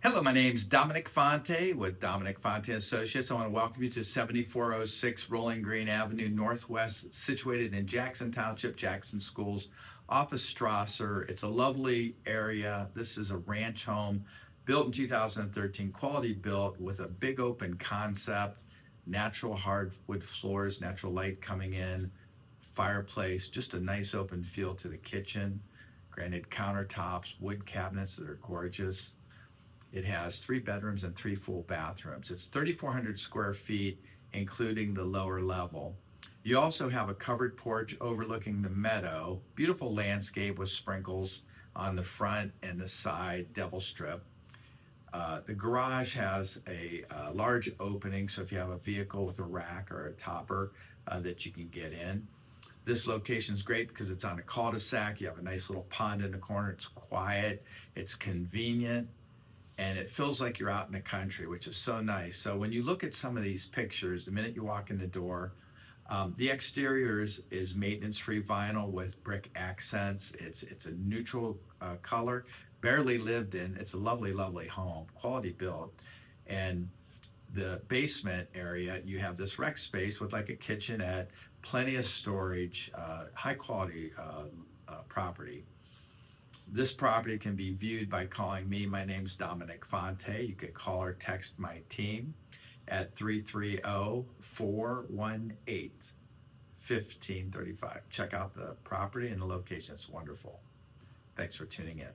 Hello, my name's Dominic Fonte with Dominic Fonte Associates. I want to welcome you to 7406 Rolling Green Avenue Northwest, situated in Jackson Township, Jackson Schools, off of Strasser. It's a lovely area. This is a ranch home built in 2013, quality built with a big open concept, natural hardwood floors, natural light coming in, fireplace, just a nice open feel to the kitchen, granite countertops, wood cabinets that are gorgeous. It has 3 bedrooms and 3 full bathrooms. It's 3,400 square feet, including the lower level. You also have a covered porch overlooking the meadow, beautiful landscape with sprinkles on the front and the side, devil strip. The garage has a large opening, so if you have a vehicle with a rack or a topper that you can get in. This location is great because it's on a cul-de-sac. You have a nice little pond in the corner. It's quiet, it's convenient, and it feels like you're out in the country, which is so nice. So when you look at some of these pictures, the minute you walk in the door, the exterior is maintenance-free vinyl with brick accents. It's a neutral color, barely lived in. It's a lovely, lovely home, quality built. And the basement area, you have this rec space with like a kitchenette, plenty of storage, high quality property. This property can be viewed by calling me. My name's Dominic Fonte. You could call or text my team at 330-418-1535. Check out the property and the location. It's wonderful. Thanks for tuning in.